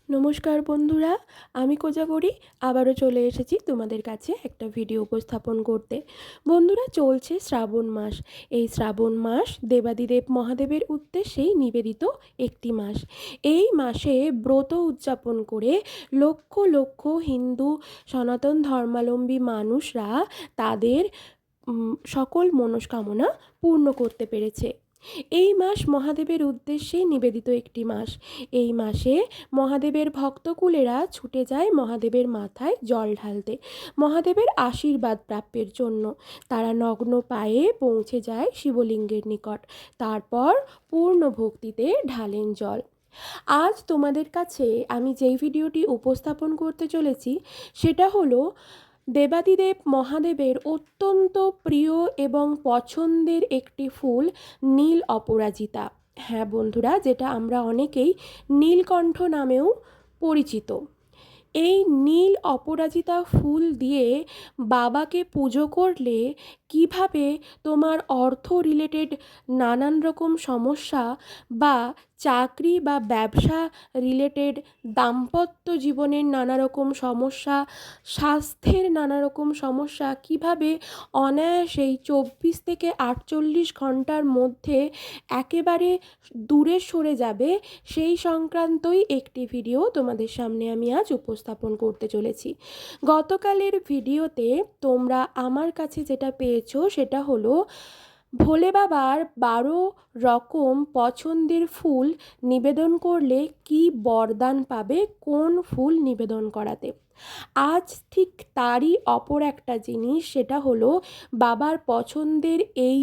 নমস্কার বন্ধুরা, আমি কোজাগরি আবারও চলে এসেছি তোমাদের কাছে একটা ভিডিও উপস্থাপন করতে। বন্ধুরা, চলছে শ্রাবণ মাস। এই শ্রাবণ মাস দেবাদিদেব মহাদেবের উদ্দেশ্যেই নিবেদিত একটি মাস। এই মাসে ব্রত উদযাপন করে লক্ষ লক্ষ হিন্দু সনাতন ধর্মাবলম্বী মানুষরা তাদের সকল মনস্কামনা পূর্ণ করতে পেরেছে। এই মাস মহাদেবের উদ্দেশ্যে নিবেদিত একটি মাস। এই মাসে মহাদেবের ভক্তকুলেরা ছুটে যায় মহাদেবের মাথায় জল ঢালতে, মহাদেবের আশীর্বাদ প্রাপ্যের জন্য। তারা নগ্ন পায়ে পৌঁছে যায় শিবলিঙ্গের নিকট, তারপর পূর্ণ ভক্তিতে ঢালেন জল। আজ তোমাদের কাছে আমি যেই ভিডিওটি উপস্থাপন করতে চলেছি সেটা হলো দেবাদিদেব মহাদেবের অত্যন্ত প্রিয় এবং পছন্দের একটি ফুল, নীল অপরাজিতা। হ্যাঁ বন্ধুরা, যেটা আমরা অনেকেই নীলকণ্ঠ নামেও পরিচিত। এই নীল অপরাজিতা ফুল দিয়ে বাবাকে পুজো করলে কিভাবে তোমার অর্থ রিলেটেড নানান রকম সমস্যা বা চাকরি বা ব্যবসা রিলেটেড, দাম্পত্য জীবনের নানা রকম সমস্যা, স্বাস্থ্যের নানা রকম সমস্যা কিভাবে অনায়াসেই 24 থেকে 48 ঘন্টার মধ্যে একেবারে দূরে সরে যাবে, সেই সংক্রান্তই একটি ভিডিও তোমাদের সামনে আমি আজ উপস্থাপন করতে চলেছি। গতকালের ভিডিওতে তোমরা আমার কাছে যেটা পেয়েছো সেটা হলো ভোলে বাবার 12 রকম পছন্দের ফুল নিবেদন করলে কি বরদান পাবে, কোন ফুল নিবেদন করাতে। আজ ঠিক তারই অপর একটা জিনিস, সেটা হলো বাবার পছন্দের এই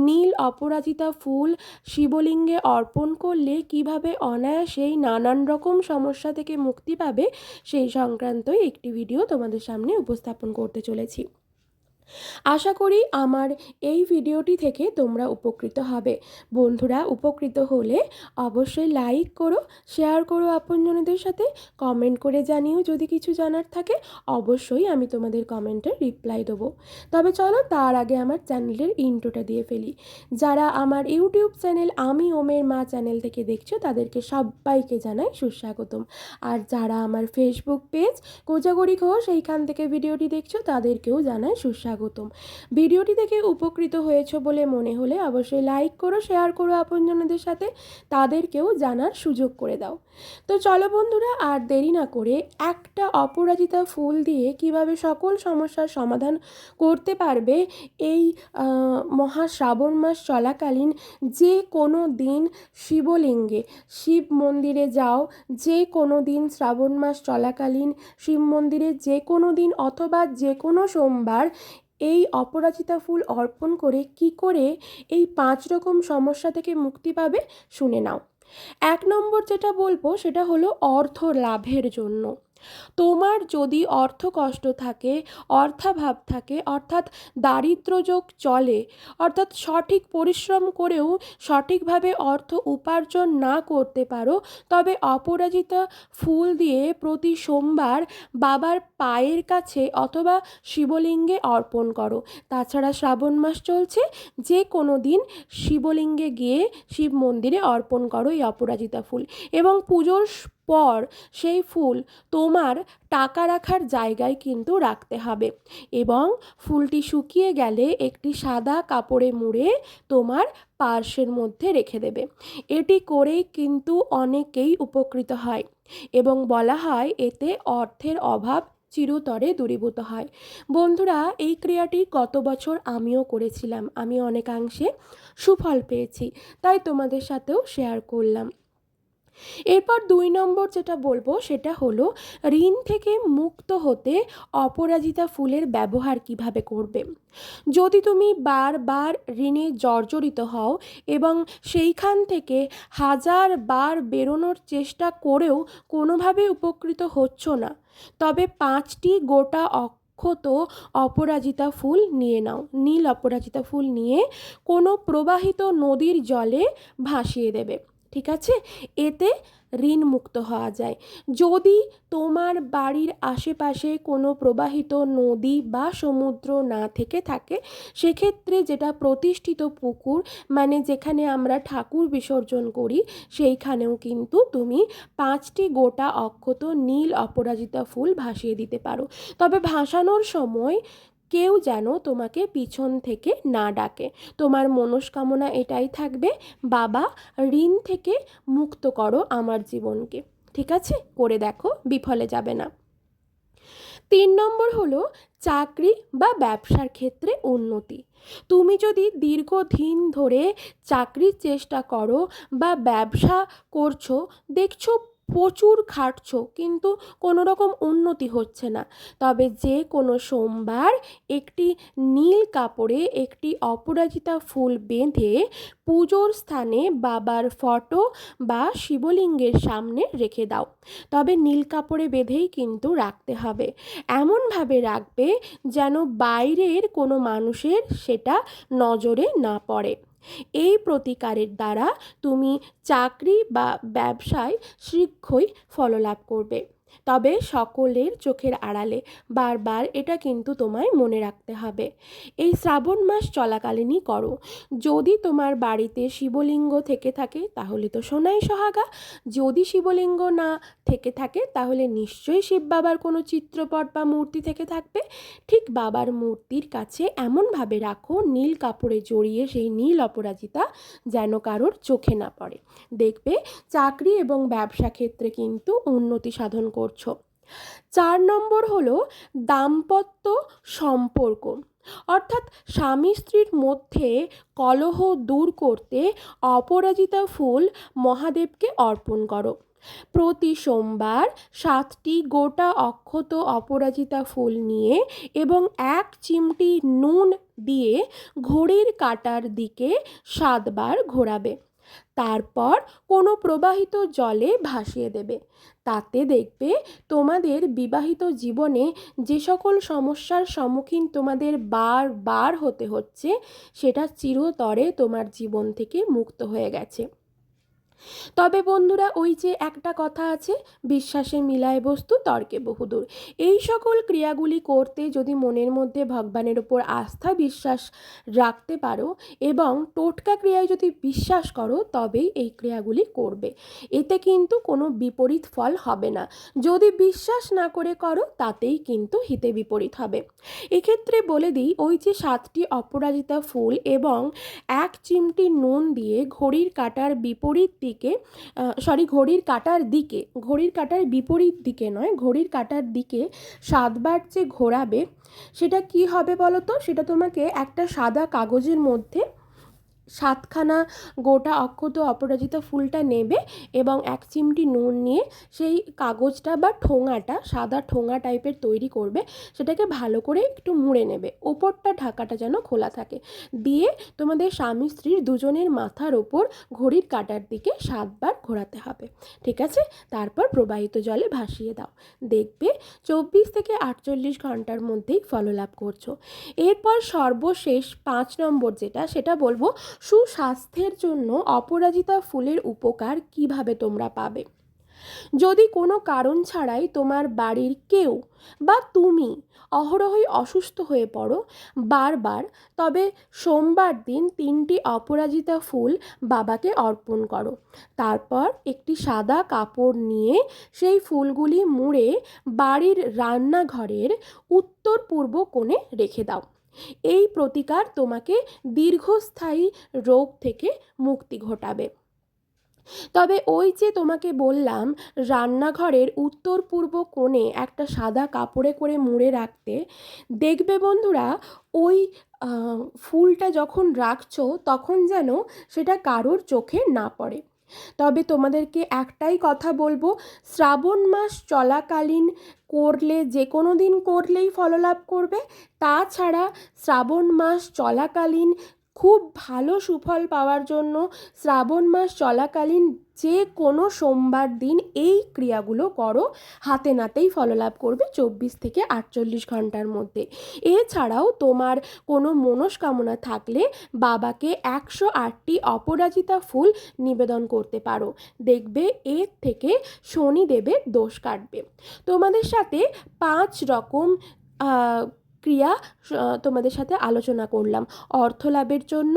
নীল অপরাজিতা ফুল শিবলিঙ্গে অর্পণ করলে কিভাবে অনায়াসেই নানান রকম সমস্যা থেকে মুক্তি পাবে, সেই সংক্রান্তই একটি ভিডিও তোমাদের সামনে উপস্থাপন করতে চলেছি। আশা করি আমার এই ভিডিওটি থেকে তোমরা উপকৃত হবে। বন্ধুরা, উপকৃত হলে অবশ্যই লাইক করো, শেয়ার করো আপনজনদের সাথে, কমেন্ট করে জানিও যদি কিছু জানার থাকে। অবশ্যই আমি তোমাদের কমেন্টের রিপ্লাই দেবো। তবে চলো তার আগে আমার চ্যানেলের ইন্ট্রোটা দিয়ে ফেলি। যারা আমার ইউটিউব চ্যানেল আমি ওমের মা চ্যানেল থেকে দেখছো তাদেরকে সবাইকে জানাই সুস্বাগতম। আর যারা আমার ফেসবুক পেজ কোজাগরি ঘোষ এইখান থেকে ভিডিওটি দেখছো তাদেরকেও জানাই সুস্বাগতম। ভিডিওটি থেকে উপকৃত হয়েছো বলে মনে হলে অবশ্যই লাইক করো, শেয়ার করো আপনজনদের সাথে, তাদেরকেও জানার সুযোগ করে দাও। তো চলো বন্ধুরা, আর দেরি না করে একটা অপরাজিতা ফুল দিয়ে কিভাবে সকল সমস্যার সমাধান করতে পারবে এই মহা শ্রাবণ মাস চলাকালীন যে কোনো দিন শিবলিঙ্গে, শিব মন্দিরে যাও, যে কোনো দিন শ্রাবণ মাস চলাকালীন শিব মন্দিরে যে কোনো দিন অথবা যে কোনো সোমবার এই অপরাজিতা ফুল অর্পণ করে কি করে এই 5 রকম সমস্যা থেকে মুক্তি পাবে শুনে নাও। 1 নম্বর যেটা বলবো সেটা হলো অর্থ লাভের জন্য। তোমার যদি অর্থ কষ্ট থাকে, অর্থাভাব থাকে, অর্থাৎ দারিদ্র্যযোগ চলে, অর্থাৎ সঠিক পরিশ্রম করেও সঠিকভাবে অর্থ উপার্জন না করতে পারো, তবে অপরাজিতা ফুল দিয়ে প্রতি সোমবার বাবার পায়ের কাছে অথবা শিবলিঙ্গে অর্পণ করো। তাছাড়া শ্রাবণ মাস চলছে, যে কোনো দিন শিবলিঙ্গে গিয়ে শিব মন্দিরে অর্পণ করো এই অপরাজিতা ফুল, এবং পুজোর পর সেই ফুল তোমার টাকা রাখার জায়গায় কিন্তু রাখতে হবে, এবং ফুলটি শুকিয়ে গেলে একটি সাদা কাপড়ে মুড়ে তোমার পার্সের মধ্যে রেখে দেবে। এটি করেই কিন্তু অনেকেই উপকৃত হয়, এবং বলা হয় এতে অর্থের অভাব চিরতরে দূরীভূত হয়। বন্ধুরা, এই ক্রিয়াটি গত বছর আমিও করেছিলাম, আমি অনেকাংশে সুফল পেয়েছি, তাই তোমাদের সাথেও শেয়ার করলাম। এরপর 2 নম্বর যেটা বলবো সেটা হলো ঋণ থেকে মুক্ত হতে অপরাজিতা ফুলের ব্যবহার কিভাবে করবে। যদি তুমি বারবার ঋণে জর্জরিত হও এবং সেইখান থেকে হাজারবার বেরোনোর চেষ্টা করেও কোনোভাবে উপকৃত হচ্ছ না, তবে 5টি গোটা অক্ষত অপরাজিতা ফুল নিয়ে নাও। নীল অপরাজিতা ফুল নিয়ে কোনো প্রবাহিত নদীর জলে ভাসিয়ে দেবে। ঠিক আছে? এতে ঋণমুক্ত হওয়া যায়। যদি তোমার বাড়ির আশেপাশে কোনো প্রবাহিত নদী বা সমুদ্র না থেকে থাকে, সেক্ষেত্রে যেটা প্রতিষ্ঠিত পুকুর, মানে যেখানে আমরা ঠাকুর বিসর্জন করি, সেইখানেও কিন্তু তুমি 5টি গোটা অক্ষত নীল অপরাজিতা ফুল ভাসিয়ে দিতে পারো। তবে ভাসানোর সময় কেউ যেন তোমাকে পিছন থেকে না ডাকে। তোমার মনস্কামনা এটাই থাকবে, বাবা ঋণ থেকে মুক্ত করো আমার জীবনকে। ঠিক আছে? করে দেখো, বিফলে যাবে না। 3 নম্বর হলো চাকরি বা ব্যবসার ক্ষেত্রে উন্নতি। তুমি যদি দীর্ঘদিন ধরে চাকরির চেষ্টা করো বা ব্যবসা করছো, দেখছো প্রচুর খাটছো কিন্তু কোনো রকম উন্নতি হচ্ছে না, তবে যে কোনো সোমবার একটি নীল কাপড়ে একটি অপরাজিতা ফুল বেঁধে পুজোর স্থানে বাবার ফটো বা শিবলিঙ্গের সামনে রেখে দাও। তবে নীল কাপড়ে বেঁধেই কিন্তু রাখতে হবে। এমনভাবে রাখবে যেন বাইরের কোনো মানুষের সেটা নজরে না পড়ে। এই প্রতিকারের দ্বারা তুমি চাকরি বা ব্যবসায় শীঘ্রই ফললাভ করবে। তবে সকলের চোখের আড়ালে, বারবার এটা কিন্তু তোমায় মনে রাখতে হবে। এই শ্রাবণ মাস চলাকালীনই করো। যদি তোমার বাড়িতে শিবলিঙ্গ থেকে থাকে তাহলে তো সোনাই সোহাগা। যদি শিবলিঙ্গ না থেকে থাকে তাহলে নিশ্চয়ই শিব বাবার কোনো চিত্রপট বা মূর্তি থেকে থাকবে। ঠিক বাবার মূর্তির কাছে এমনভাবে রাখো নীল কাপড়ে জড়িয়ে সেই নীল অপরাজিতা যেন কারোর চোখে না পড়ে। দেখবে চাকরি এবং ব্যবসা ক্ষেত্রে কিন্তু উন্নতি সাধন করছো। 4 নম্বর হলো দাম্পত্য সম্পর্ক, অর্থাৎ স্বামী স্ত্রীর মধ্যে কলহ দূর করতে অপরাজিতা ফুল মহাদেবকে অর্পণ করো। প্রতি সোমবার 7টি গোটা অক্ষত অপরাজিতা ফুল নিয়ে এবং 1 চিমটি নুন দিয়ে ঘড়ির কাঁটার দিকে 7 বার ঘোরাবে। তারপর কোনো প্রবাহিত জলে ভাসিয়ে দেবে। তাতে দেখবে তোমাদের বিবাহিত জীবনে যে সকল সমস্যার সম্মুখীন তোমাদের বারবার হতে হচ্ছে, সেটা চিরতরে তোমার জীবন থেকে মুক্ত হয়ে গেছে। তবে বন্ধুরা, ওই যে একটা কথা আছে, বিশ্বাসে মিলায় বস্তু তর্কে বহুদূর। এই সকল ক্রিয়াগুলি করতে যদি মনের মধ্যে ভগবানের ওপর আস্থা বিশ্বাস রাখতে পারো এবং টোটকা ক্রিয়ায় যদি বিশ্বাস করো, তবেই এই ক্রিয়াগুলি করবে। এতে কিন্তু কোনো বিপরীত ফল হবে না। যদি বিশ্বাস না করে করো তাতেই কিন্তু হিতে বিপরীত হবে। এক্ষেত্রে বলে দিই, ওই যে 7টি অপরাজিতা ফুল এবং 1 চিমটি নুন দিয়ে ঘড়ির কাঁটার বিপরীত দিকে, ঘড়ির কাঁটার বিপরীত দিকে নয়, ঘড়ির কাঁটার দিকে 7 বার যে ঘোরাবে, সেটা কি হবে বলো তো? সেটা তোমাকে একটা সাদা কাগজের মধ্যে 7খানা গোটা অক্ষত অপরাজিতা ফুলটা নেবে এবং 1 চিমটি নুন নিয়ে সেই কাগজটা বা ঠোঙাটা, সাদা ঠোঙা টাইপের তৈরি করবে, সেটাকে ভালো করে একটু মুড়ে নেবে, ওপরটা ঢাকাটা যেন খোলা থাকে, দিয়ে তোমাদের স্বামী স্ত্রীর দুজনের মাথার ওপর ঘড়ির কাঁটার দিকে 7 বার ঘোরাতে হবে। ঠিক আছে? তারপর প্রবাহিত জলে ভাসিয়ে দাও। দেখবে 24 থেকে 48 ঘন্টার মধ্যেই ফললাভ করছো। এরপর সর্বশেষ 5 নম্বর যেটা, সেটা বলবো সুস্বাস্থ্যের জন্য অপরাজিতা ফুলের উপকার কিভাবে তোমরা পাবে। যদি কোনো কারণ ছাড়াই তোমার বাড়ির কেউ বা তুমি অহরহই অসুস্থ হয়ে পড়ো বারবার, তবে সোমবার দিন 3টি অপরাজিতা ফুল বাবাকে অর্পণ করো। তারপর একটি সাদা কাপড় নিয়ে সেই ফুলগুলি মুড়ে বাড়ির রান্নাঘরের উত্তর পূর্ব কোণে রেখে দাও। এই প্রতিকার তোমাকে দীর্ঘস্থায়ী রোগ থেকে মুক্তি ঘটাবে। তবে ওই যে তোমাকে বললাম রান্নাঘরের উত্তর পূর্ব কোণে একটা সাদা কাপড়ে করে মুড়ে রাখতে, দেখবে বন্ধুরা ওই ফুলটা যখন রাখছো তখন যেন সেটা কারোর চোখে না পড়ে। তবে তোমাদেরকে একটাই কথা বলবো, শ্রাবণ মাস চলাকালীন করলে, যে কোনো দিন করলেই ফললাভ করবে। তাছাড়া শ্রাবণ মাস চলাকালীন খুব ভালো সুফল পাওয়ার জন্য শ্রাবণ মাস চলাকালীন যে কোনো সোমবার দিন এই ক্রিয়াগুলো করো, হাতে নাতেই ফললাভ করবে 24 থেকে 48 ঘন্টার মধ্যে। এছাড়াও তোমার কোনো মনস্কামনা থাকলে বাবাকে 108টি অপরাজিতা ফুল নিবেদন করতে পারো, দেখবে এর থেকে শনিদেবের দোষ কাটবে। তোমাদের সাথে 5 রকম ক্রিয়া তোমাদের সাথে আলোচনা করলাম। অর্থ লাভের জন্য,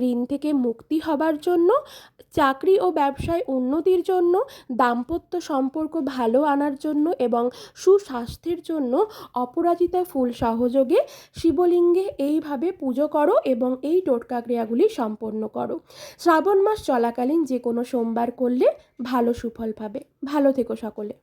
ঋণ থেকে মুক্তি হবার জন্য, চাকরি ও ব্যবসায় উন্নতির জন্য, দাম্পত্য সম্পর্ক ভালো আনার জন্য এবং সুস্বাস্থ্যের জন্য অপরাজিতা ফুল সহযোগে শিবলিঙ্গে এইভাবে পুজো করো এবং এই টোটকা ক্রিয়াগুলি সম্পন্ন করো। শ্রাবণ মাস চলাকালীন যে কোনো সোমবার করলে ভালো সুফল পাবে। ভালো থেকো সকলে।